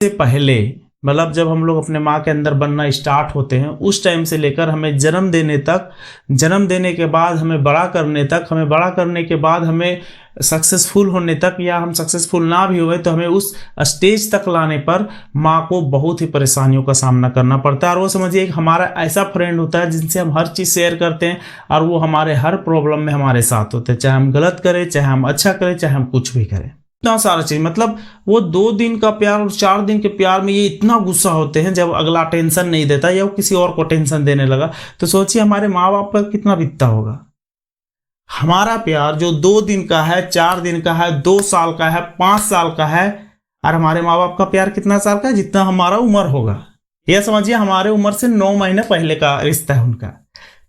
से पहले मतलब जब हम लोग अपने माँ के अंदर बनना स्टार्ट होते हैं उस टाइम से लेकर हमें जन्म देने तक, जन्म देने के बाद हमें बड़ा करने तक, हमें बड़ा करने के बाद हमें सक्सेसफुल होने तक, या हम सक्सेसफुल ना भी हुए तो हमें उस स्टेज तक लाने पर माँ को बहुत ही परेशानियों का सामना करना पड़ता है। और वो समझिए एक हमारा ऐसा फ्रेंड होता है जिनसे हम हर चीज़ शेयर करते हैं और वो हमारे हर प्रॉब्लम में हमारे साथ होते हैं, चाहे हम गलत करें, चाहे हम अच्छा करें, चाहे हम कुछ भी करें। इतना सारा चीज मतलब वो 2 दिन का प्यार और 4 दिन के प्यार में ये इतना गुस्सा होते हैं जब अगला टेंशन नहीं देता या वो किसी और को टेंशन देने लगा। तो सोचिए हमारे माँ बाप पर कितना बीतता होगा। हमारा प्यार जो 2 दिन का है, 4 दिन का है, 2 साल का है, 5 साल का है, और हमारे माँ बाप का प्यार कितना साल का है, जितना हमारा उम्र होगा। यह समझिए हमारे उम्र से 9 महीने पहले का रिश्ता है उनका,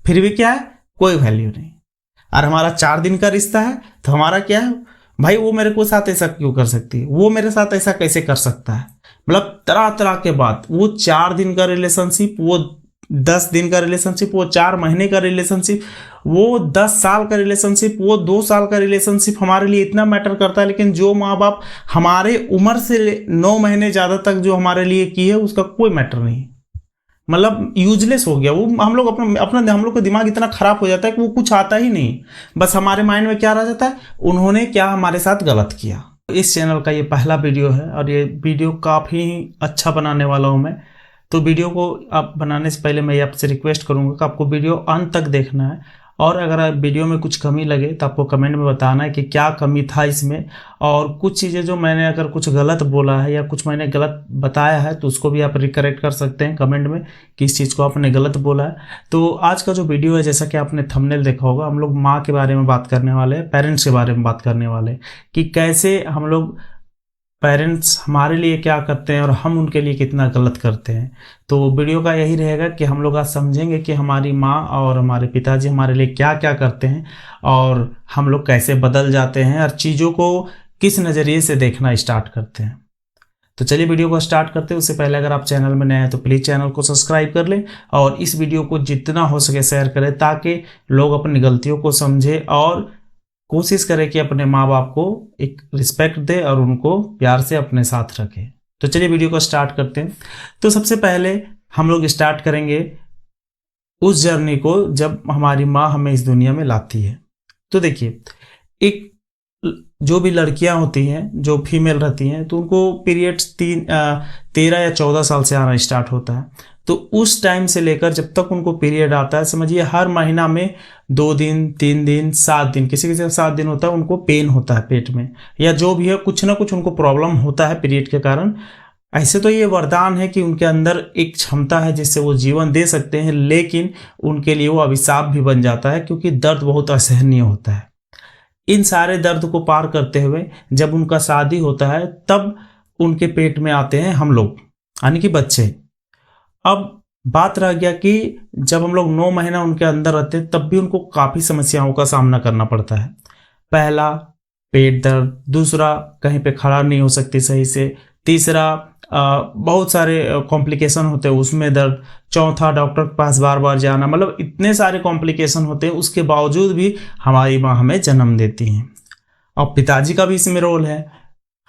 फिर भी क्या है, कोई वैल्यू नहीं। और हमारा 4 दिन का रिश्ता है तो हमारा क्या है, भाई वो मेरे को साथ ऐसा क्यों कर सकती है, वो मेरे साथ ऐसा कैसे कर सकता है। मतलब तरह तरह के बात, वो 4 दिन का रिलेशनशिप, वो 10 दिन का रिलेशनशिप, वो 4 महीने का रिलेशनशिप, वो 10 साल का रिलेशनशिप, वो 2 साल का रिलेशनशिप हमारे लिए इतना मैटर करता है। लेकिन जो माँ बाप हमारे उम्र से 9 महीने ज़्यादा तक जो हमारे लिए की है उसका कोई मैटर नहीं, मतलब यूजलेस हो गया वो। हम लोग अपना हम लोग का दिमाग इतना खराब हो जाता है कि वो कुछ आता ही नहीं, बस हमारे माइंड में क्या रह जाता है, उन्होंने क्या हमारे साथ गलत किया। इस चैनल का ये पहला वीडियो है और ये वीडियो काफ़ी अच्छा बनाने वाला हूँ मैं। तो वीडियो को आप बनाने से पहले मैं आपसे रिक्वेस्ट करूँगा कि आपको वीडियो अंत तक देखना है, और अगर वीडियो में कुछ कमी लगे तो आपको कमेंट में बताना है कि क्या कमी था इसमें, और कुछ चीज़ें जो मैंने अगर कुछ गलत बोला है या कुछ मैंने गलत बताया है तो उसको भी आप रिकरेक्ट कर सकते हैं कमेंट में कि इस चीज़ को आपने गलत बोला है। तो आज का जो वीडियो है, जैसा कि आपने थंबनेल देखा होगा, हम लोग माँ के बारे में बात करने वाले हैं, पेरेंट्स के बारे में बात करने वाले हैं कि कैसे हम लोग, पेरेंट्स हमारे लिए क्या करते हैं और हम उनके लिए कितना गलत करते हैं। तो वीडियो का यही रहेगा कि हम लोग आज समझेंगे कि हमारी माँ और हमारे पिताजी हमारे लिए क्या क्या करते हैं और हम लोग कैसे बदल जाते हैं और चीज़ों को किस नज़रिए से देखना स्टार्ट करते हैं। तो चलिए वीडियो को स्टार्ट करते हैं। उससे पहले अगर आप चैनल में नए हैं तो प्लीज़ चैनल को सब्सक्राइब कर लें और इस वीडियो को जितना हो सके शेयर करें ताकि लोग अपनी गलतियों को समझें और कोशिश करें कि अपने माँ बाप को एक रिस्पेक्ट दे और उनको प्यार से अपने साथ रखें। तो चलिए वीडियो को स्टार्ट करते हैं। तो सबसे पहले हम लोग स्टार्ट करेंगे उस जर्नी को जब हमारी माँ हमें इस दुनिया में लाती है। तो देखिए, एक जो भी लड़कियां होती हैं जो फीमेल रहती हैं तो उनको पीरियड्स 13 या 14 साल से आना स्टार्ट होता है। तो उस टाइम से लेकर जब तक उनको पीरियड आता है, समझिए हर महीना में 2 दिन, 3 दिन, 7 दिन, किसी किसी का 7 दिन होता है, उनको पेन होता है पेट में या जो भी है, कुछ ना कुछ उनको प्रॉब्लम होता है पीरियड के कारण। ऐसे तो ये वरदान है कि उनके अंदर एक क्षमता है जिससे वो जीवन दे सकते हैं, लेकिन उनके लिए वो अभिशाप भी बन जाता है क्योंकि दर्द बहुत असहनीय होता है। इन सारे दर्द को पार करते हुए जब उनका शादी होता है तब उनके पेट में आते हैं हम लोग, यानी कि बच्चे। अब बात रह गया कि जब हम लोग 9 महीना उनके अंदर रहते हैं तब भी उनको काफ़ी समस्याओं का सामना करना पड़ता है। पहला पेट दर्द, दूसरा कहीं पे खड़ा नहीं हो सकती सही से, तीसरा बहुत सारे कॉम्प्लिकेशन होते हैं उसमें दर्द, चौथा डॉक्टर के पास बार बार जाना, मतलब इतने सारे कॉम्प्लिकेशन होते हैं। उसके बावजूद भी हमारी माँ हमें जन्म देती हैं। और पिताजी का भी इसमें रोल है।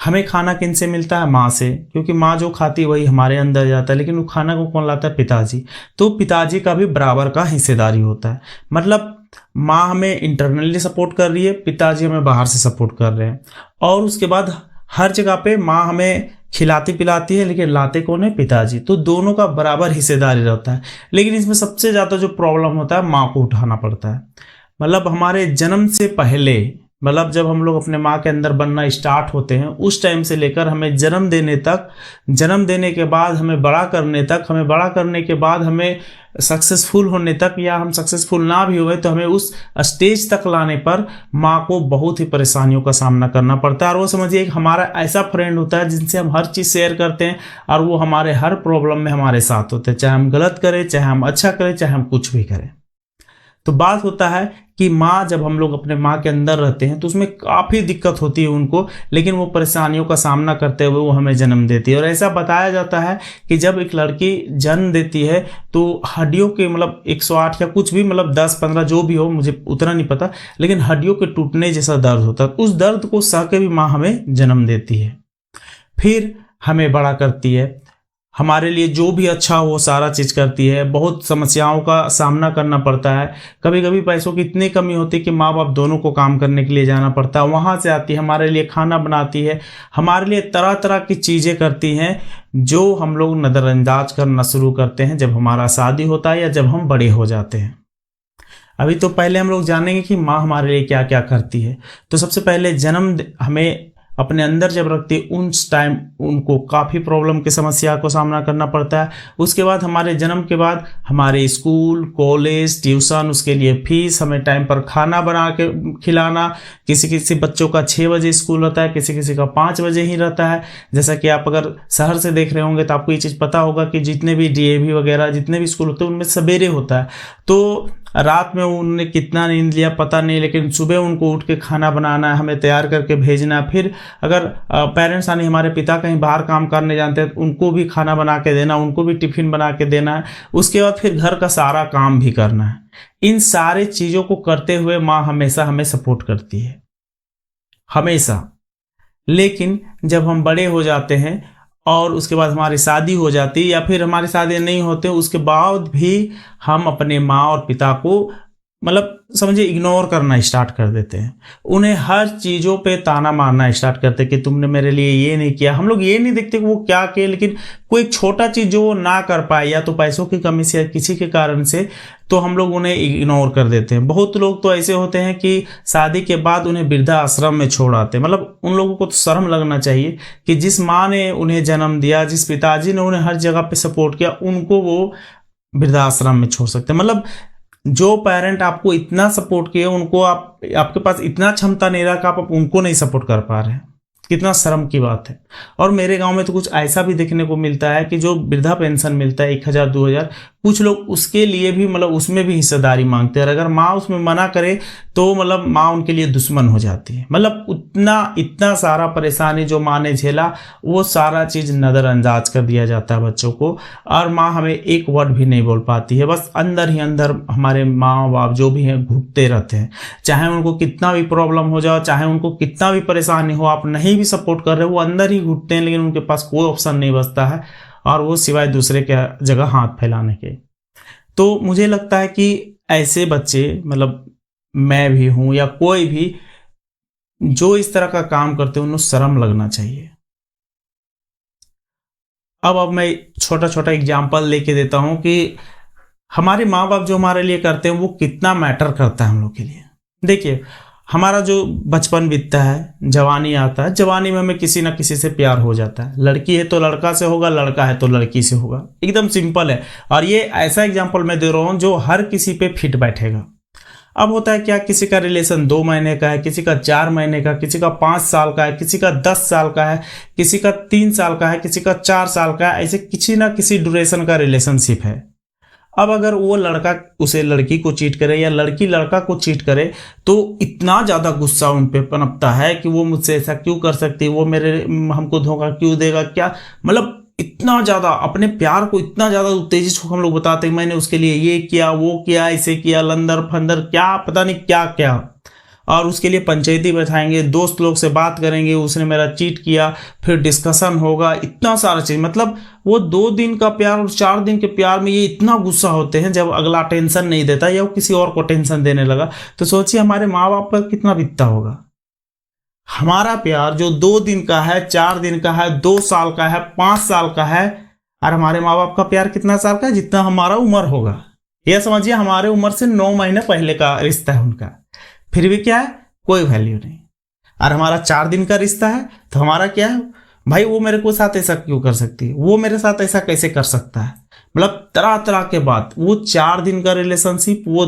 हमें खाना किन से मिलता है? माँ से, क्योंकि माँ जो खाती है वही हमारे अंदर जाता है, लेकिन वो खाना को कौन लाता है? पिताजी। तो पिताजी का भी बराबर का हिस्सेदारी होता है। मतलब माँ हमें इंटरनली सपोर्ट कर रही है, पिताजी हमें बाहर से सपोर्ट कर रहे हैं। और उसके बाद हर जगह पे माँ हमें खिलाती पिलाती है, लेकिन लाते कौन है? पिताजी। तो दोनों का बराबर हिस्सेदारी रहता है। लेकिन इसमें सबसे ज़्यादा जो प्रॉब्लम होता है, माँ को उठाना पड़ता है। मतलब हमारे जन्म से पहले, मतलब जब हम लोग अपने माँ के अंदर बनना स्टार्ट होते हैं उस टाइम से लेकर हमें जन्म देने तक, जन्म देने के बाद हमें बड़ा करने तक, हमें बड़ा करने के बाद हमें सक्सेसफुल होने तक, या हम सक्सेसफुल ना भी हुए तो हमें उस स्टेज तक लाने पर माँ को बहुत ही परेशानियों का सामना करना पड़ता है। और वो समझिए एक हमारा ऐसा फ्रेंड होता है जिनसे हम हर चीज़ शेयर करते हैं और वो हमारे हर प्रॉब्लम में हमारे साथ होते हैं, चाहे हम गलत करें, चाहे हम अच्छा करें, चाहे हम कुछ भी करें। तो बात होता है कि माँ, जब हम लोग अपने माँ के अंदर रहते हैं तो उसमें काफ़ी दिक्कत होती है उनको, लेकिन वो परेशानियों का सामना करते हुए वो हमें जन्म देती है। और ऐसा बताया जाता है कि जब एक लड़की जन्म देती है तो हड्डियों के, मतलब 108 या कुछ भी, मतलब 10-15 जो भी हो, मुझे उतना नहीं पता, लेकिन हड्डियों के टूटने जैसा दर्द होता है। उस दर्द को सह के भी माँ हमें जन्म देती है। फिर हमें बड़ा करती है, हमारे लिए जो भी अच्छा हो वो सारा चीज़ करती है। बहुत समस्याओं का सामना करना पड़ता है, कभी कभी पैसों की इतनी कमी होती है कि माँ बाप दोनों को काम करने के लिए जाना पड़ता है। वहाँ से आती है, हमारे लिए खाना बनाती है, हमारे लिए तरह तरह की चीज़ें करती हैं, जो हम लोग नज़रअंदाज करना शुरू करते हैं जब हमारा शादी होता है या जब हम बड़े हो जाते हैं। अभी तो पहले हम लोग जानेंगे कि माँ हमारे लिए क्या क्या करती है। तो सबसे पहले जन्म हमें अपने अंदर जब रखती है उस टाइम उनको काफ़ी प्रॉब्लम की समस्या को सामना करना पड़ता है। उसके बाद हमारे जन्म के बाद हमारे स्कूल, कॉलेज, ट्यूशन, उसके लिए फीस, हमें टाइम पर खाना बना के खिलाना। किसी किसी बच्चों का 6 बजे स्कूल होता है, किसी किसी का 5 बजे ही रहता है। जैसा कि आप अगर शहर से देख रहे होंगे तो आपको ये चीज़ पता होगा कि जितने भी डीएवी वगैरह जितने भी स्कूल होते हैं उनमें सवेरे होता है। तो रात में उन्होंने कितना नींद लिया पता नहीं, लेकिन सुबह उनको उठ के खाना बनाना है, हमें तैयार करके भेजना। फिर अगर पेरेंट्स यानी हमारे पिता कहीं बाहर काम करने जानते हैं तो उनको भी खाना बना के देना, उनको भी टिफिन बना के देना है। उसके बाद फिर घर का सारा काम भी करना है। इन सारे चीज़ों को करते हुए माँ हमेशा हमें सपोर्ट करती है, हमेशा। लेकिन जब हम बड़े हो जाते हैं और उसके बाद हमारी शादी हो जाती है या फिर हमारी शादी नहीं होते, उसके बाद भी हम अपने माँ और पिता को मतलब समझिए इग्नोर करना स्टार्ट कर देते हैं। उन्हें हर चीज़ों पे ताना मारना स्टार्ट करते हैं कि तुमने मेरे लिए ये नहीं किया। हम लोग ये नहीं देखते कि वो क्या किए, लेकिन कोई छोटा चीज़ जो वो ना कर पाए या तो पैसों की कमी से या किसी के कारण से, तो हम लोग उन्हें इग्नोर कर देते हैं। बहुत लोग तो ऐसे होते हैं कि शादी के बाद उन्हें वृद्धाश्रम में छोड़ आते हैं। मतलब उन लोगों को तो शर्म लगना चाहिए कि जिस माँ ने उन्हें जन्म दिया, जिस पिताजी ने उन्हें हर जगह पे सपोर्ट किया, उनको वो वृद्धाश्रम में छोड़ सकते हैं। मतलब जो पेरेंट आपको इतना सपोर्ट किए उनको आपके पास इतना क्षमता नहीं रहा कि आप उनको नहीं सपोर्ट कर पा रहे हैं, कितना शर्म की बात है। और मेरे गांव में तो कुछ ऐसा भी देखने को मिलता है कि जो वृद्धा पेंशन मिलता है 1000 2000, कुछ लोग उसके लिए भी मतलब उसमें भी हिस्सेदारी मांगते हैं। और अगर माँ उसमें मना करे तो मतलब माँ उनके लिए दुश्मन हो जाती है। मतलब इतना सारा परेशानी जो माँ ने झेला वो सारा चीज़ नज़रअंदाज कर दिया जाता है बच्चों को, और माँ हमें एक वर्ड भी नहीं बोल पाती है। बस अंदर ही अंदर हमारे माँ बाप जो भी हैं घुटते रहते हैं, चाहे उनको कितना भी प्रॉब्लम हो जाए, चाहे उनको कितना भी परेशानी हो, आप नहीं भी सपोर्ट कर रहे हो, वो अंदर ही घुटते हैं। लेकिन उनके पास कोई ऑप्शन नहीं बचता है और वो सिवाय दूसरे के जगह हाथ फैलाने के। तो मुझे लगता है कि ऐसे बच्चे, मतलब मैं भी हूं या कोई भी जो इस तरह का काम करते हैं, उन्हें शर्म लगना चाहिए। अब मैं छोटा छोटा एग्जाम्पल लेके देता हूं कि हमारे माँ बाप जो हमारे लिए करते हैं वो कितना मैटर करता है हम लोग के लिए। देखिए, हमारा जो बचपन बीतता है, जवानी आता है, जवानी में हमें किसी ना किसी से प्यार हो जाता है। लड़की है तो लड़का से होगा, लड़का है तो लड़की से होगा, एकदम सिंपल है। और ये ऐसा एग्जाम्पल मैं दे रहा हूँ जो हर किसी पे फिट बैठेगा। अब होता है क्या, किसी का रिलेशन 2 महीने का है, किसी का 4 महीने का, किसी का 5 साल का है, किसी का 10 साल का है, किसी का 3 साल का है, किसी का 4 साल का है। ऐसे किसी ना किसी ड्यूरेशन का रिलेशनशिप है। अब अगर वो लड़का उसे लड़की को चीट करे या लड़की लड़का को चीट करे तो इतना ज़्यादा गुस्सा उन पे पनपता है कि वो मुझसे ऐसा क्यों कर सकती है, वो हमको धोखा क्यों देगा, क्या मतलब इतना ज़्यादा अपने प्यार को इतना ज़्यादा उत्तेजित हम लोग बताते हैं, मैंने उसके लिए ये किया, वो किया, ऐसे किया, लंदर फंदर क्या पता नहीं क्या क्या। और उसके लिए पंचायती बैठाएंगे, दोस्त लोग से बात करेंगे, उसने मेरा चीट किया, फिर डिस्कशन होगा, इतना सारा चीज़। मतलब वो 2 दिन का प्यार और 4 दिन के प्यार में ये इतना गुस्सा होते हैं जब अगला टेंशन नहीं देता या वो किसी और को टेंशन देने लगा। तो सोचिए हमारे माँ बाप पर कितना बीतता होगा। हमारा प्यार जो 2 दिन का है, 4 दिन का है, 2 साल का है, 5 साल का है, और हमारे माँ बाप का प्यार कितना साल का है, जितना हमारा उम्र होगा। यह समझिए हमारे उम्र से 9 महीने पहले का रिश्ता है उनका, फिर भी क्या है, कोई वैल्यू नहीं। और हमारा 4 दिन का रिश्ता है तो हमारा क्या है, भाई वो मेरे को साथ ऐसा क्यों कर सकती है, वो मेरे साथ ऐसा कैसे कर सकता है। मतलब तरह तरह के बात। वो 4 दिन का रिलेशनशिप, वो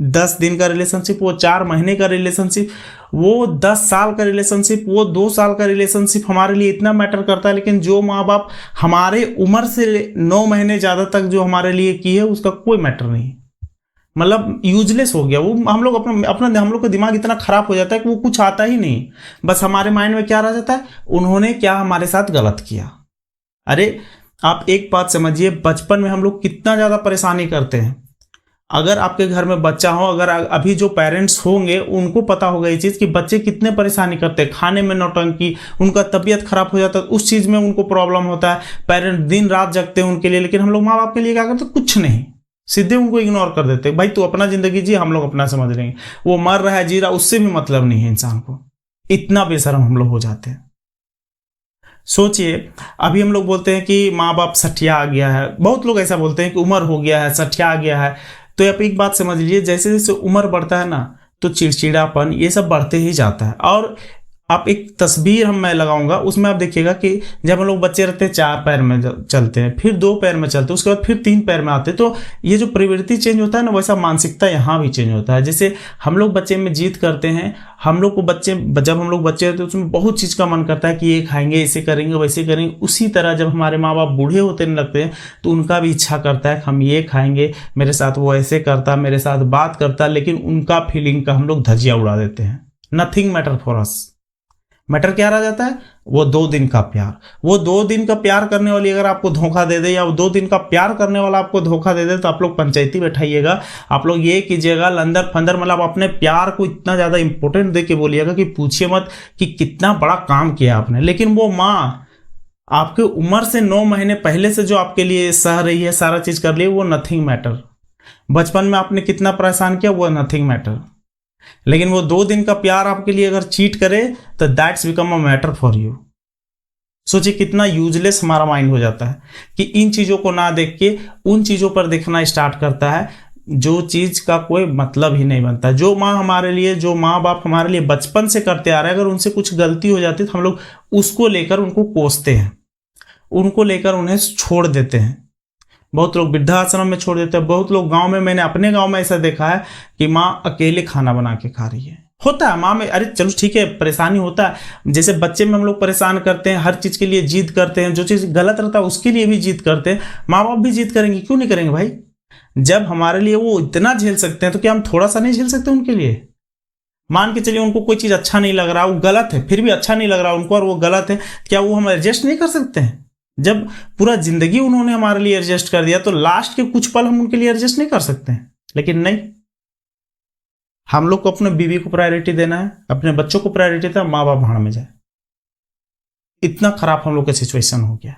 10 दिन का रिलेशनशिप, वो 4 महीने का रिलेशनशिप, वो 10 साल का रिलेशनशिप, वो 2 साल का रिलेशनशिप हमारे लिए इतना मैटर करता है। लेकिन जो माँ बाप हमारे उम्र से 9 महीने ज़्यादा तक जो हमारे लिए की है उसका कोई मैटर नहीं, मतलब यूजलेस हो गया वो। हम लोग अपना हम लोग का दिमाग इतना खराब हो जाता है कि वो कुछ आता ही नहीं। बस हमारे माइंड में क्या रह जाता है, उन्होंने क्या हमारे साथ गलत किया। अरे आप एक बात समझिए, बचपन में हम लोग कितना ज़्यादा परेशानी करते हैं। अगर आपके घर में बच्चा हो, अगर अभी जो पेरेंट्स होंगे उनको पता होगा ये चीज़ कि बच्चे कितने परेशानी करते हैं, खाने में नौटंकी, उनका तबीयत खराब हो जाता है, उस चीज़ में उनको प्रॉब्लम होता है, पेरेंट्स दिन रात जगते हैं उनके लिए, लेकिन हम लोग माँ बाप के लिए क्या करते हैं, कुछ नहीं, सीधे उनको इग्नोर कर देते हैं। भाई तू अपना जिंदगी जी, हम लोग अपना समझ लेंगे, वो मर रहा है जी रहा, उससे भी मतलब नहीं है इंसान को। इतना बेशरम हम लोग हो जाते हैं। सोचिए, अभी हम लोग बोलते हैं कि माँ बाप सठिया आ गया है, बहुत लोग ऐसा बोलते हैं कि उम्र हो गया है, सठिया आ गया है। तो आप एक बात समझ लीजिए, जैसे जैसे उम्र बढ़ता है ना, तो चिड़चिड़ापन ये सब बढ़ते ही जाता है। और आप एक तस्वीर मैं लगाऊंगा, उसमें आप देखिएगा कि जब हम लोग बच्चे रहते हैं 4 पैर में चलते हैं, फिर 2 पैर में चलते हैं, उसके बाद फिर 3 पैर में आते हैं, तो ये जो प्रवृत्ति चेंज होता है ना, वैसा मानसिकता यहाँ भी चेंज होता है। जैसे हम लोग बच्चे में जिद करते हैं, हम लोग को जब हम लोग बच्चे होते हैं उसमें बहुत चीज़ का मन करता है कि ये खाएंगे, ऐसे करेंगे, वैसे करेंगे। उसी तरह जब हमारे माँ बाप बूढ़े होते लगते हैं तो उनका भी इच्छा करता है कि हम ये खाएंगे, मेरे साथ वो ऐसे करता, मेरे साथ बात करता, लेकिन उनका फीलिंग का हम लोग धजिया उड़ा देते हैं। Nothing matter for us. Matter क्या रह जाता है, वो 2 दिन का प्यार। वो 2 दिन का प्यार करने वाली अगर आपको धोखा दे दे, या वो 2 दिन का प्यार करने वाला आपको धोखा दे दे, तो आप लोग पंचायती बैठाइएगा, आप लोग ये कीजिएगा, लंदर फंदर, मतलब अपने प्यार को इतना ज़्यादा इंपॉर्टेंट दे के बोलिएगा कि पूछिए मत कि कितना बड़ा काम किया आपने। लेकिन वो माँ आपके उम्र से 9 महीने पहले से जो आपके लिए सह रही है, सारा चीज़ कर रही है, वो नथिंग मैटर। बचपन में आपने कितना परेशान किया, वो नथिंग मैटर। लेकिन वो 2 दिन का प्यार आपके लिए अगर चीट करे तो that's become a matter for you. सोचिए कितना यूजलेस हमारा माइंड हो जाता है कि इन चीज़ों को ना देख के उन चीज़ों पर देखना स्टार्ट करता है जो चीज़ का कोई मतलब ही नहीं बनता। जो माँ हमारे लिए, जो माँ बाप हमारे लिए बचपन से करते आ रहे हैं, अगर उनसे कुछ गलती हो जाती है तो हम लोग उसको लेकर उनको कोसते हैं, उनको लेकर उन्हें छोड़ देते हैं। बहुत लोग वृद्धाश्रम में छोड़ देते हैं, बहुत लोग गांव में, मैंने अपने गांव में ऐसा देखा है कि माँ अकेले खाना बना के खा रही है। होता है माँ में, अरे चलो ठीक है, परेशानी होता है। जैसे बच्चे में हम लोग परेशान करते हैं, हर चीज़ के लिए जिद करते हैं, जो चीज़ गलत रहता है उसके लिए भी जिद करते हैं। माँ बाप भी जिद करेंगे, क्यों नहीं करेंगे भाई? जब हमारे लिए वो इतना झेल सकते हैं तो क्या हम थोड़ा सा नहीं झेल सकते उनके लिए? मान के चलिए उनको कोई चीज़ अच्छा नहीं लग रहा, वो गलत है, फिर भी अच्छा नहीं लग रहा उनको और वो गलत है, क्या वो हम एडजस्ट नहीं कर सकते हैं? जब पूरा जिंदगी उन्होंने हमारे लिए एडजस्ट कर दिया तो लास्ट के कुछ पल हम उनके लिए एडजस्ट नहीं कर सकते हैं? लेकिन नहीं, हम लोग को अपने बीवी को प्रायोरिटी देना है, अपने बच्चों को प्रायोरिटी देना, माँ बाप भाड़ में जाए। इतना खराब हम लोग का सिचुएशन हो गया।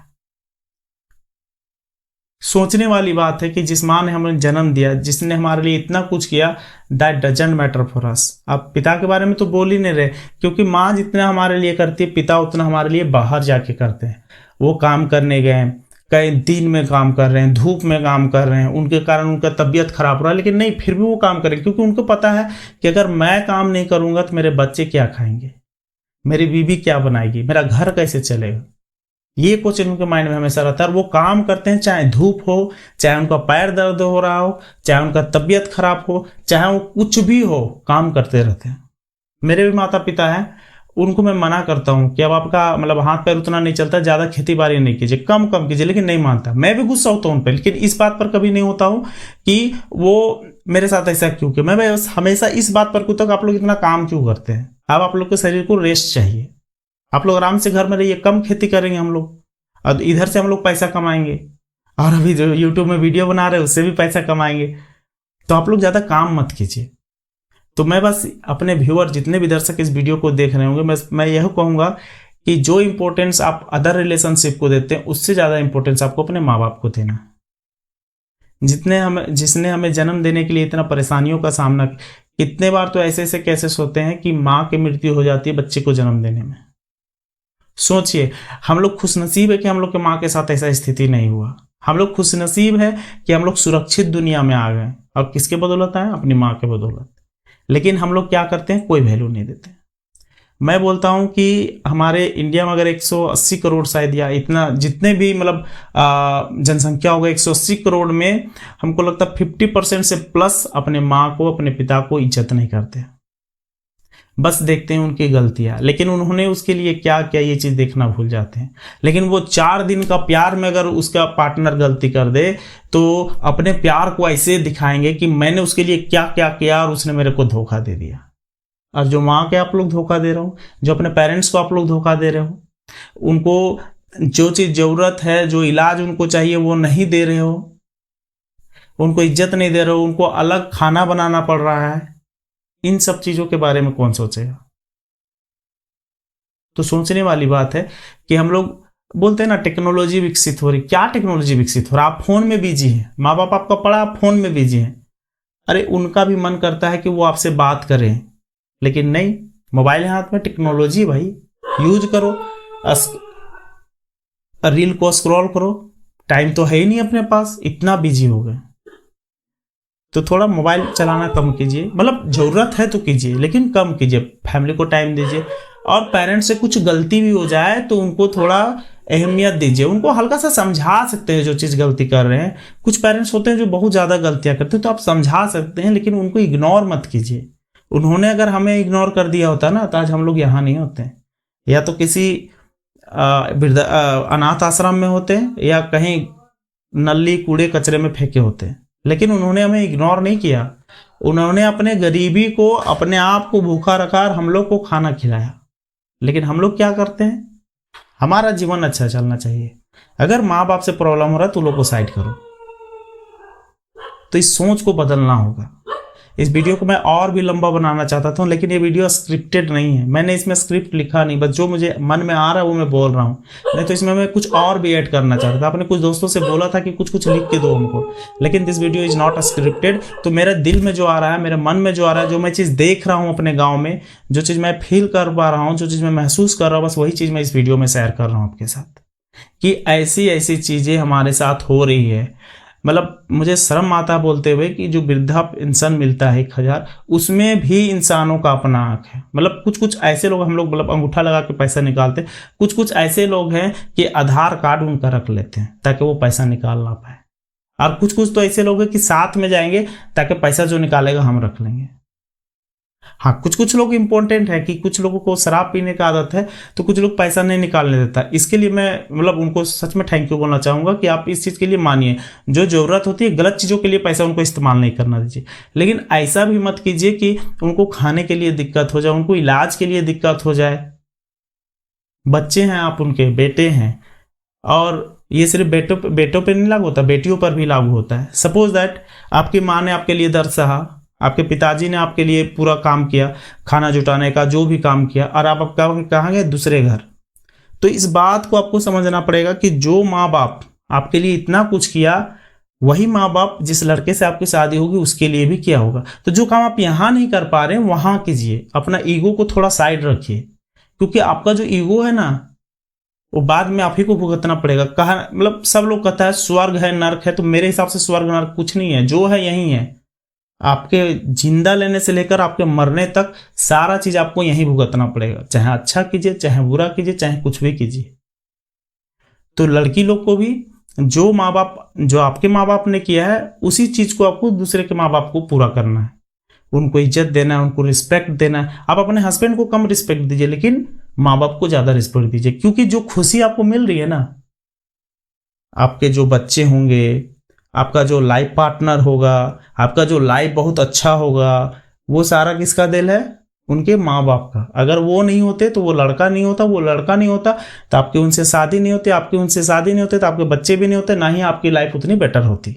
सोचने वाली बात है कि जिस माँ ने हमें जन्म दिया, जिसने हमारे लिए इतना कुछ किया, that doesn't matter for us. आप पिता के बारे में तो बोल ही नहीं रहे, क्योंकि माँ जितना हमारे लिए करती है, पिता उतना हमारे लिए बाहर जाके करते हैं। वो काम करने गए, कई दिन में काम कर रहे हैं, धूप में काम कर रहे हैं, उनके कारण उनका तबीयत खराब हो रहा है, लेकिन नहीं, फिर भी वो काम करें, क्योंकि उनको पता है कि अगर मैं काम नहीं करूंगा तो मेरे बच्चे क्या खाएंगे, मेरी बीवी क्या बनाएगी, मेरा घर कैसे चलेगा। ये क्वेश्चन उनके माइंड में हमेशा रहता है। और वो काम करते हैं, चाहे धूप हो, चाहे उनका पैर दर्द हो रहा हो, चाहे उनका तबीयत खराब हो, चाहे वो कुछ भी हो, काम करते रहते हैं। मेरे भी माता पिता हैं, उनको मैं मना करता हूँ कि अब आपका मतलब हाथ पैर उतना नहीं चलता, ज़्यादा खेती बाड़ी नहीं कीजिए, कम कम कीजिए, लेकिन नहीं मानता। मैं भी गुस्सा होता हूँ उन पर, लेकिन इस बात पर कभी नहीं होता हूँ कि वो मेरे साथ ऐसा क्यों किया। मैं हमेशा इस बात पर कहता हूँ कि आप लोग इतना काम क्यों करते हैं? अब आप लोग के शरीर को रेस्ट चाहिए, आप लोग आराम से घर में रहिए, कम खेती करेंगे हम लोग, और इधर से हम लोग पैसा कमाएंगे, और अभी जो यूट्यूब में वीडियो बना रहे हैं उससे भी पैसा कमाएंगे। तो आप लोग ज़्यादा काम मत कीजिए। तो मैं बस अपने व्यूअर, जितने भी दर्शक इस वीडियो को देख रहे होंगे, मैं यह कहूँगा कि जो इंपॉर्टेंस आप अदर रिलेशनशिप को देते हैं, उससे ज़्यादा इंपॉर्टेंस आपको अपने माँ बाप को देना है। जिसने हमें जन्म देने के लिए इतना परेशानियों का सामना, कितने बार तो ऐसे ऐसे केसेस होते हैं कि माँ की मृत्यु हो जाती है बच्चे को जन्म देने में। सोचिए, हम लोग खुशनसीब है कि हम लोग के माँ के साथ ऐसा स्थिति नहीं हुआ। हम लोग खुशनसीब है कि हम लोग सुरक्षित दुनिया में आ गए, और किसके बदौलत आए? अपनी माँ के बदौलत। लेकिन हम लोग क्या करते हैं? कोई वैल्यू नहीं देते। मैं बोलता हूं कि हमारे इंडिया में अगर 180 करोड़ शायद, या इतना जितने भी मतलब जनसंख्या होगा 180 करोड़ में, हमको लगता है 50% से प्लस अपने माँ को, अपने पिता को इज्जत नहीं करते, बस देखते हैं उनकी गलतियां, लेकिन उन्होंने उसके लिए क्या किया ये चीज़ देखना भूल जाते हैं। लेकिन वो 4 दिन का प्यार में अगर उसका पार्टनर गलती कर दे तो अपने प्यार को ऐसे दिखाएंगे कि मैंने उसके लिए क्या क्या किया और उसने मेरे को धोखा दे दिया। और जो माँ के आप लोग धोखा दे रहे हो, जो अपने पेरेंट्स को आप लोग धोखा दे रहे हो, उनको जो चीज़ ज़रूरत है, जो इलाज उनको चाहिए वो नहीं दे रहे हो, उनको इज्जत नहीं दे रहे हो, उनको अलग खाना बनाना पड़ रहा है, इन सब चीज़ों के बारे में कौन सोचेगा। तो सोचने वाली बात है कि हम लोग बोलते हैं ना टेक्नोलॉजी विकसित हो रही, क्या टेक्नोलॉजी विकसित हो रहा, आप फोन में बिजी हैं, माँ बाप आपका पढ़ा, आप फोन में बिजी हैं। अरे उनका भी मन करता है कि वो आपसे बात करें, लेकिन नहीं, मोबाइल हाथ में, टेक्नोलॉजी भाई यूज करो, रील को स्क्रॉल करो, टाइम तो है ही नहीं अपने पास, इतना बिजी हो गए। तो थोड़ा मोबाइल चलाना कम कीजिए, मतलब जरूरत है तो कीजिए लेकिन कम कीजिए, फैमिली को टाइम दीजिए। और पेरेंट्स से कुछ गलती भी हो जाए तो उनको थोड़ा अहमियत दीजिए, उनको हल्का सा समझा सकते हैं जो चीज़ गलती कर रहे हैं। कुछ पेरेंट्स होते हैं जो बहुत ज़्यादा गलतियां करते हैं, तो आप समझा सकते हैं लेकिन उनको इग्नोर मत कीजिए। उन्होंने अगर हमें इग्नोर कर दिया होता ना तो आज हम लोग यहाँ नहीं होते हैं, या तो किसी अनाथ आश्रम में होते हैं या कहीं नली कूड़े कचरे में फेंके होते हैं। लेकिन उन्होंने हमें इग्नोर नहीं किया, उन्होंने अपने गरीबी को, अपने आप को भूखा रखा और हम लोग को खाना खिलाया। लेकिन हम लोग क्या करते हैं, हमारा जीवन अच्छा चलना चाहिए, अगर माँ बाप से प्रॉब्लम हो रहा है तो लोग को साइड करो। तो इस सोच को बदलना होगा। इस वीडियो को मैं और भी लंबा बनाना चाहता था, लेकिन ये वीडियो स्क्रिप्टेड नहीं है, मैंने इसमें स्क्रिप्ट लिखा नहीं, बस जो मुझे मन में आ रहा है वो मैं बोल रहा हूँ। नहीं तो इसमें मैं कुछ और भी ऐड करना चाहता था। आपने कुछ दोस्तों से बोला था कि कुछ कुछ लिख के दो हमको, लेकिन this video is not scripted. तो मेरे दिल में जो आ रहा है, मेरे मन में जो आ रहा है, जो मैं चीज़ देख रहा हूँ अपने गाँव में, जो चीज़ मैं फील कर पा रहा हूँ, जो चीज़ मैं महसूस कर रहा हूँ, बस वही चीज़ मैं इस वीडियो में शेयर कर रहा हूँ आपके साथ, कि ऐसी ऐसी चीज़ें हमारे साथ हो रही है। मतलब मुझे शर्म आता बोलते हुए कि जो वृद्धा पेंशन मिलता है 1,000, उसमें भी इंसानों का अपना हक है। मतलब कुछ कुछ ऐसे लोग, हम लोग मतलब अंगूठा लगा के पैसा निकालते हैं, कुछ कुछ ऐसे लोग हैं कि आधार कार्ड उनका रख लेते हैं ताकि वो पैसा निकाल ना पाए, और कुछ कुछ तो ऐसे लोग हैं कि साथ में जाएंगे ताकि पैसा जो निकालेगा हम रख लेंगे। हाँ, कुछ कुछ लोग इंपॉर्टेंट है कि कुछ लोगों को शराब पीने का आदत है तो कुछ लोग पैसा नहीं निकालने देता। इसके लिए मैं मतलब उनको सच में थैंक यू बोलना चाहूँगा कि आप इस चीज़ के लिए मानिए, जो ज़रूरत होती है गलत चीज़ों के लिए पैसा उनको इस्तेमाल नहीं करना दीजिए। लेकिन ऐसा भी मत कीजिए कि उनको खाने के लिए दिक्कत हो जाए, उनको इलाज के लिए दिक्कत हो जाए। बच्चे हैं आप, उनके बेटे हैं, और ये सिर्फ बेटों पे नहीं लागू होता, बेटियों पर भी लागू होता है। सपोज दैट आपकी माँ ने आपके लिए दर्द सहा, आपके पिताजी ने आपके लिए पूरा काम किया, खाना जुटाने का जो भी काम किया, और आप कहाँ गए, दूसरे घर। तो इस बात को आपको समझना पड़ेगा कि जो माँ बाप आपके लिए इतना कुछ किया, वही माँ बाप जिस लड़के से आपकी शादी होगी उसके लिए भी किया होगा। तो जो काम आप यहाँ नहीं कर पा रहे हैं वहां कीजिए, अपना ईगो को थोड़ा साइड रखिए, क्योंकि आपका जो ईगो है ना वो बाद में आप ही को भुगतना पड़ेगा। कहा मतलब सब लोग कहता है स्वर्ग है नर्क है, तो मेरे हिसाब से स्वर्ग नर्क कुछ नहीं है, जो है यही है। आपके जिंदा लेने से लेकर आपके मरने तक सारा चीज आपको यहीं भुगतना पड़ेगा, चाहे अच्छा कीजिए, चाहे बुरा कीजिए, चाहे कुछ भी कीजिए। तो लड़की लोग को भी जो माँ बाप, जो आपके माँ बाप ने किया है, उसी चीज को आपको दूसरे के माँ बाप को पूरा करना है, उनको इज्जत देना है, उनको रिस्पेक्ट देना है। आप अपने हस्बैंड को कम रिस्पेक्ट दीजिए लेकिन माँ बाप को ज्यादा रिस्पेक्ट दीजिए, क्योंकि जो खुशी आपको मिल रही है ना, आपके जो बच्चे होंगे, आपका जो लाइफ पार्टनर होगा, आपका जो लाइफ बहुत अच्छा होगा, वो सारा किसका दिल है, उनके माँ बाप का। अगर वो नहीं होते तो वो लड़का नहीं होता, वो लड़का नहीं होता तो आपकी उनसे शादी नहीं होती, आपकी उनसे शादी नहीं होती तो आपके बच्चे भी नहीं होते, ना ही आपकी लाइफ उतनी बेटर होती।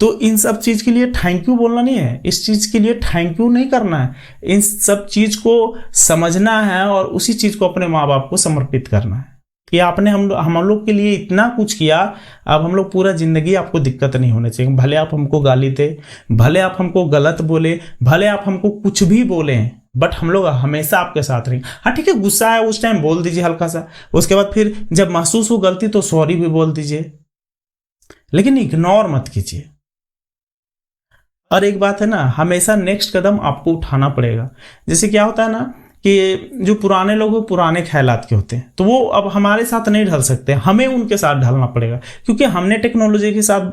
तो इन सब चीज के लिए थैंक यू बोलना नहीं है, इस चीज के लिए थैंक यू नहीं करना है, इन सब चीज को समझना है और उसी चीज को अपने माँ बाप को समर्पित करना है कि आपने हम लोग के लिए इतना कुछ किया, अब हम लोग पूरा जिंदगी आपको दिक्कत नहीं होने चाहिए। भले आप हमको गाली दे, भले आप हमको गलत बोले, भले आप हमको कुछ भी बोले, बट हम लोग हमेशा आपके साथ रहेंगे। हाँ ठीक है, गुस्सा है उस टाइम बोल दीजिए हल्का सा, उसके बाद फिर जब महसूस हो गलती तो सॉरी भी बोल दीजिए, लेकिन इग्नोर मत कीजिए। और एक बात है ना, हमेशा नेक्स्ट कदम आपको उठाना पड़ेगा। जैसे क्या होता है ना कि जो पुराने लोग हैं पुराने ख्यालात के होते हैं, तो वो अब हमारे साथ नहीं ढल सकते, हमें उनके साथ ढलना पड़ेगा, क्योंकि हमने टेक्नोलॉजी के साथ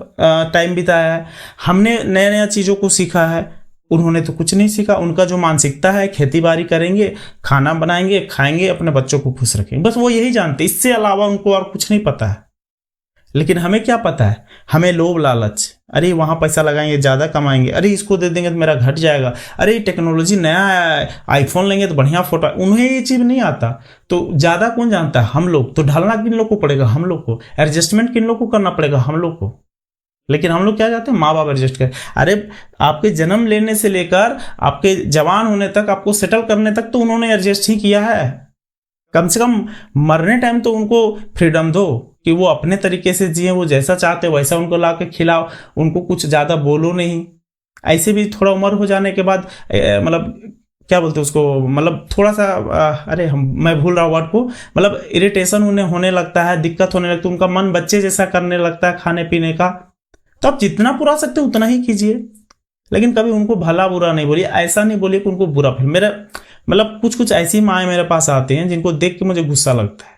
टाइम बिताया है, हमने नया नया चीज़ों को सीखा है, उन्होंने तो कुछ नहीं सीखा। उनका जो मानसिकता है, खेती बाड़ी करेंगे, खाना बनाएंगे, खाएंगे, अपने बच्चों को खुश रखेंगे, बस वो यही जानते, इससे अलावा उनको और कुछ नहीं पता है। लेकिन हमें क्या पता है, हमें लोभ लालच, अरे वहाँ पैसा लगाएंगे ज़्यादा कमाएंगे, अरे इसको दे देंगे तो मेरा घट जाएगा, अरे टेक्नोलॉजी नया है, आईफोन लेंगे तो बढ़िया फोटो, उन्हें ये चीज़ नहीं आता। तो ज़्यादा कौन जानता है, हम लोग। तो ढलना किन लोग को पड़ेगा, हम लोग को। एडजस्टमेंट किन लोग को करना पड़ेगा, हम लोग को। लेकिन हम लोग क्या चाहते हैं, माँ बाप एडजस्ट करें। अरे आपके जन्म लेने से लेकर आपके जवान होने तक, आपको सेटल करने तक तो उन्होंने एडजस्ट ही किया है। कम से कम मरने टाइम तो उनको फ्रीडम दो कि वो अपने तरीके से जिए, वो जैसा चाहते वैसा उनको ला के खिलाओ, उनको कुछ ज़्यादा बोलो नहीं। ऐसे भी थोड़ा उम्र हो जाने के बाद मतलब क्या बोलते हैं उसको, मतलब थोड़ा सा अरे मैं भूल रहा हूँ वर्ड को, मतलब इरिटेशन उन्हें होने लगता है, दिक्कत होने लगती है, उनका मन बच्चे जैसा करने लगता है खाने पीने का। तो आप जितना पूरा सकते हो उतना ही कीजिए, लेकिन कभी उनको भला बुरा नहीं बोलिए। ऐसा नहीं बोलिए कि उनको बुरा फील। मेरा मतलब कुछ कुछ ऐसी माएँ मेरे पास आती हैं जिनको देख के मुझे गुस्सा लगता है,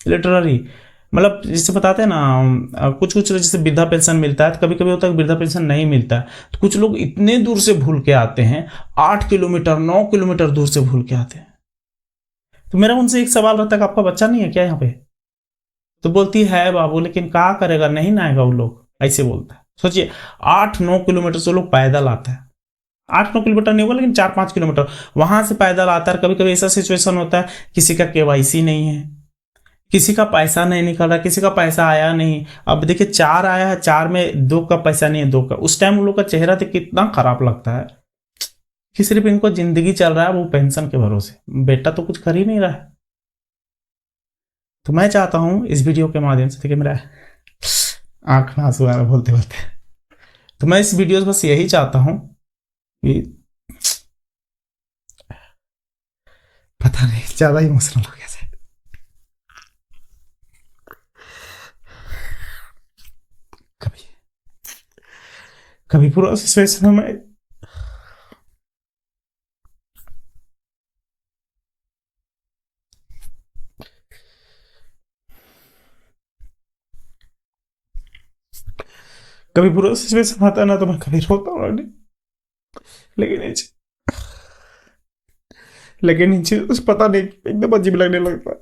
लिटरली। मतलब जिसे बताते हैं ना, कुछ कुछ जैसे वृद्धा पेंशन मिलता है, तो कभी कभी होता है वृद्धा पेंशन नहीं मिलता है, तो कुछ लोग इतने दूर से भूल के आते हैं, 8 किलोमीटर 9 किलोमीटर दूर से भूल के आते हैं। तो मेरा उनसे एक सवाल रहता है कि आपका बच्चा नहीं है क्या यहाँ पे? तो बोलती है बाबू, लेकिन क्या करेगा, नहीं ना आएगा वो लोग, ऐसे बोलता है। सोचिए 8-9 किलोमीटर से लोग पैदल आता है, 8-9 किलोमीटर नहीं होगा लेकिन 4-5 किलोमीटर वहां से पैदल आता है। कभी कभी ऐसा सिचुएशन होता है किसी का केवाईसी नहीं है, किसी का पैसा नहीं निकल रहा, किसी का पैसा आया नहीं। अब देखिए 4 आया है, 4 में 2 का पैसा नहीं है, 2 का। उस टाइम उन लोग का चेहरा तो कितना खराब लगता है कि सिर्फ इनको जिंदगी चल रहा है वो पेंशन के भरोसे, बेटा तो कुछ कर ही नहीं रहा है। तो मैं चाहता हूं इस वीडियो के माध्यम से, देखिए मेरा आंख में आंसू आ रहा बोलते बोलते, तो मैं इस वीडियो से बस यही चाहता हूं कि पता नहीं ज्यादा इमोशनल हो गया शायद। कभी कभी पूरा सिचुएशन में कभी पूरा सिचुएशन आता है ना, तो मैं कभी रोता हूँ, लेकिन इन चीजों से पता नहीं एकदम अजीब लगने लगता है।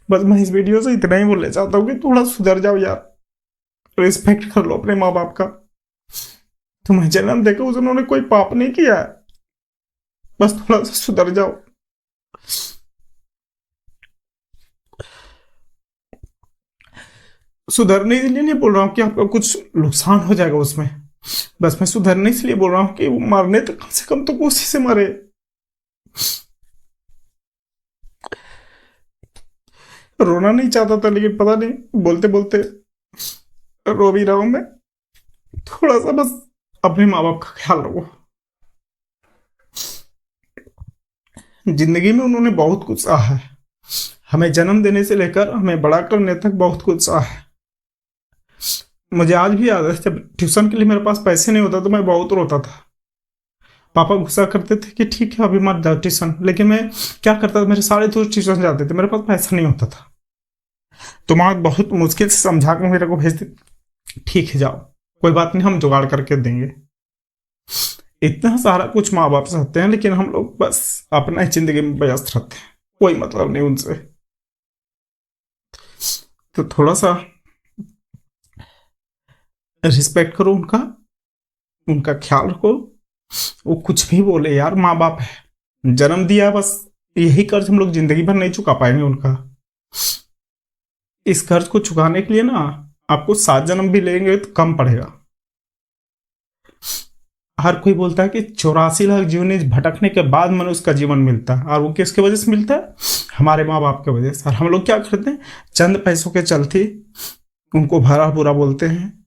बस मैं इस वीडियो से इतना ही बोलना चाहता हूँ कि थोड़ा सुधर जाओ यार, रिस्पेक्ट कर लो अपने माँ बाप का। तुम्हें जन्म देकर उन्होंने कोई पाप नहीं किया है, बस थोड़ा सा सुधर जाओ। सुधरने इसलिए नहीं बोल रहा हूँ कि आपका कुछ नुकसान हो जाएगा उसमें, बस मैं सुधरने इसलिए बोल रहा हूँ कि वो मरने तक कम से कम तो कोशिश से मरे। रोना नहीं चाहता था, लेकिन पता नहीं बोलते बोलते रो भी रहा हूं मैं। थोड़ा सा बस अपने माँ बाप का ख्याल रखो। जिंदगी में उन्होंने बहुत कुछ सहा है, हमें जन्म देने से लेकर हमें बड़ा करने तक बहुत कुछ सहा है। मुझे आज भी याद है जब ट्यूशन के लिए मेरे पास पैसे नहीं होता तो मैं बहुत रोता था। पापा गुस्सा करते थे कि ठीक है अभी मत जाओ ट्यूशन, लेकिन मैं क्या करता था, मेरे सारे दोस्त ट्यूशन जाते थे, मेरे पास पैसा नहीं होता था। तो माँ बहुत मुश्किल से समझा कर मेरे को भेजती, ठीक है जाओ कोई बात नहीं हम जुगाड़ करके देंगे। इतना सारा कुछ माँ बाप सहते हैं, लेकिन हम लोग बस अपना ही जिंदगी में व्यस्त रहते हैं, कोई मतलब नहीं उनसे। तो थोड़ा सा रिस्पेक्ट करो उनका, उनका ख्याल रखो। वो कुछ भी बोले यार, माँ बाप है, जन्म दिया, बस यही कर्ज हम लोग जिंदगी भर नहीं चुका पाएंगे उनका। इस कर्ज को चुकाने के लिए ना आपको 7 जन्म भी लेंगे तो कम पड़ेगा। हर कोई बोलता है कि 84 लाख जीवन भटकने के बाद मनुष्य का जीवन मिलता है, और वो किसके वजह से मिलता है, हमारे माँ बाप के वजह से। और हम लोग क्या करते हैं, चंद पैसों के चलते उनको भरा बुरा बोलते हैं,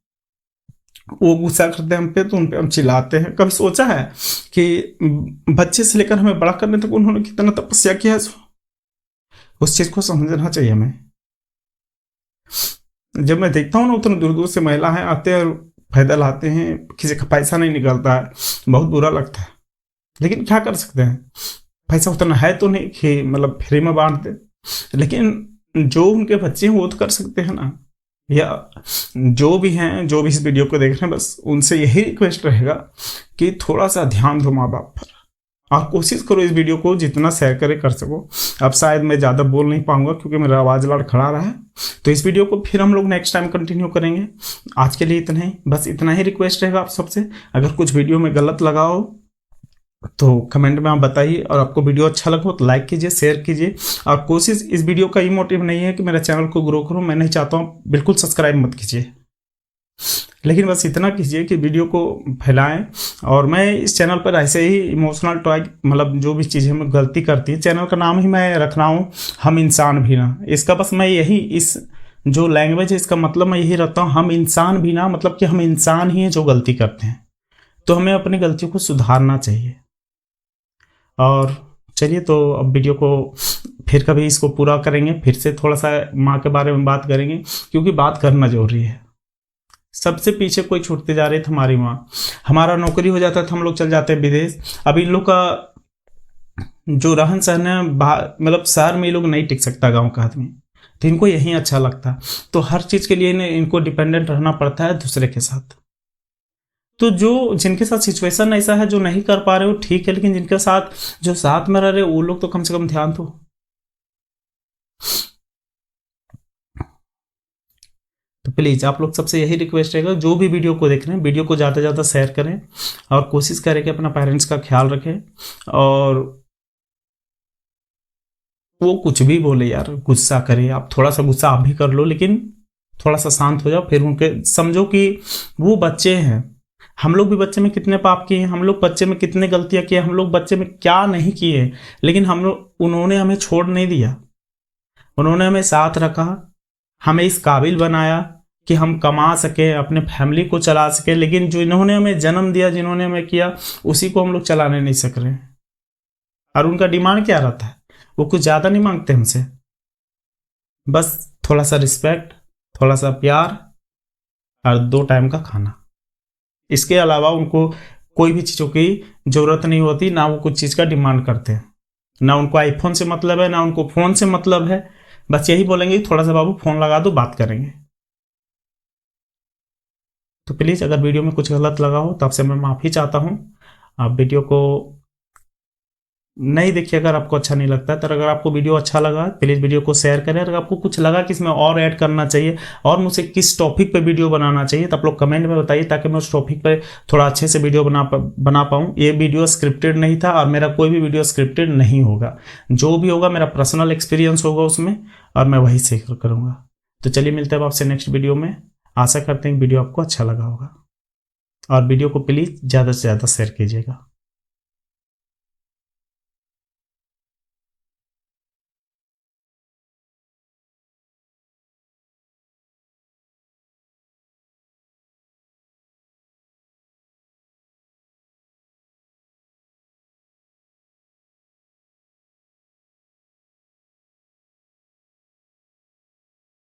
वो गुस्सा करते हैं हम पे तो उन पे हम चिल्लाते हैं। कभी सोचा है कि बच्चे से लेकर हमें बड़ा करने तक उन्होंने कितना तपस्या किया है, उस चीज को समझना चाहिए हमें। जब मैं देखता हूँ ना उतना दूर दूर से महिलाएं आते हैं और पैदल आते हैं, किसी का पैसा नहीं निकलता है, बहुत बुरा लगता है। लेकिन क्या कर सकते हैं, पैसा उतना है तो नहीं कि मतलब फ्री में बांट दे, लेकिन जो उनके बच्चे हैं वो तो कर सकते हैं ना। या जो भी हैं, जो भी इस वीडियो को देख रहे हैं, बस उनसे यही रिक्वेस्ट रहेगा कि थोड़ा सा ध्यान दो माँ बाप पर, और कोशिश करो इस वीडियो को जितना शेयर करे कर सको। अब शायद मैं ज़्यादा बोल नहीं पाऊंगा क्योंकि मेरा आवाज़ लड़खड़ा रहा है, तो इस वीडियो को फिर हम लोग नेक्स्ट टाइम कंटिन्यू करेंगे। आज के लिए इतना ही, बस इतना ही रिक्वेस्ट रहेगा आप सबसे। अगर कुछ वीडियो में गलत लगा हो तो कमेंट में आप बताइए, और आपको वीडियो अच्छा लगा तो लाइक कीजिए, शेयर कीजिए। और कोशिश, इस वीडियो का ये मोटिव नहीं है कि मेरा चैनल को ग्रो करूँ, मैं नहीं चाहता हूँ, बिल्कुल सब्सक्राइब मत कीजिए, लेकिन बस इतना कीजिए कि वीडियो को फैलाएं। और मैं इस चैनल पर ऐसे ही इमोशनल टॉय, मतलब जो भी चीज़ें मैं गलती करती है, चैनल का नाम ही मैं रख रहा हूँ हम इंसान भी ना। इसका बस मैं यही, इस जो लैंग्वेज है इसका मतलब मैं यही रखता हूँ, हम इंसान भी ना, मतलब कि हम इंसान ही हैं जो गलती करते हैं, तो हमें अपनी गलतियों को सुधारना चाहिए। और चलिए, तो अब वीडियो को फिर कभी इसको पूरा करेंगे, फिर से थोड़ा सा माँ के बारे में बात करेंगे, क्योंकि बात करना जरूरी है। सबसे पीछे कोई छूटते जा रही थी हमारी माँ। हमारा नौकरी हो जाता था, हम लोग चल जाते हैं विदेश। अब इन लोग का जो रहन सहन है, मतलब शहर में ये लोग नहीं टिक सकता, गांव का आदमी, तो इनको यही अच्छा लगता। तो हर चीज़ के लिए इनको डिपेंडेंट रहना पड़ता है दूसरे के साथ। तो जो जिनके साथ सिचुएशन ऐसा है, जो नहीं कर पा रहे हो ठीक है, लेकिन जिनके साथ, जो साथ में रह रहे वो लोग तो कम से कम ध्यान दो। तो प्लीज़ आप लोग सबसे यही रिक्वेस्ट रहेगा, जो भी वीडियो को देख रहे हैं, वीडियो को ज़्यादा से ज़्यादा शेयर करें, और कोशिश करें कि अपना पेरेंट्स का ख्याल रखें। और वो कुछ भी बोले यार, गुस्सा करे, आप थोड़ा सा गुस्सा आप भी कर लो, लेकिन थोड़ा सा शांत हो जाओ। फिर उनके समझो कि वो बच्चे हैं, हम लोग भी बच्चे में कितने पाप किए हैं, हम लोग बच्चे में कितने गलतियां किए, हम लोग बच्चे में क्या नहीं किए, लेकिन हम लोग, उन्होंने हमें छोड़ नहीं दिया, उन्होंने हमें साथ रखा, हमें इस काबिल बनाया कि हम कमा सके, अपने फैमिली को चला सके। लेकिन जो इन्होंने हमें जन्म दिया, जिन्होंने हमें किया, उसी को हम लोग चलाने नहीं सक रहे हैं। और उनका डिमांड क्या रहता है, वो कुछ ज़्यादा नहीं मांगते हमसे, बस थोड़ा सा रिस्पेक्ट, थोड़ा सा प्यार, और 2 टाइम का खाना। इसके अलावा उनको कोई भी चीज़ों की ज़रूरत नहीं होती, ना वो कुछ चीज़ का डिमांड करते हैं, ना उनको आईफोन से मतलब है, ना उनको फ़ोन से मतलब है। बस यही बोलेंगे थोड़ा सा बाबू फ़ोन लगा दो, बात करेंगे। तो प्लीज़ अगर वीडियो में कुछ गलत लगा हो तो आपसे मैं माफ़ी चाहता हूँ। आप वीडियो को नहीं देखिए अगर आपको अच्छा नहीं लगता है। तो अगर आपको वीडियो अच्छा लगा, प्लीज़ वीडियो को शेयर करें। अगर आपको कुछ लगा कि इसमें और ऐड करना चाहिए, और मुझसे किस टॉपिक पे वीडियो बनाना चाहिए, तो आप लोग कमेंट में बताइए, ताकि मैं उस टॉपिक पे थोड़ा अच्छे से वीडियो बना पाऊँ। ये वीडियो स्क्रिप्टेड नहीं था, और मेरा कोई भी वीडियो स्क्रिप्टेड नहीं होगा। जो भी होगा मेरा पर्सनल एक्सपीरियंस होगा उसमें, और मैं वही शेयर करूँगा। तो चलिए, मिलते हैं आपसे नेक्स्ट वीडियो में। आशा करते हैं वीडियो आपको अच्छा लगा होगा, और वीडियो को प्लीज़ ज़्यादा से ज़्यादा शेयर कीजिएगा।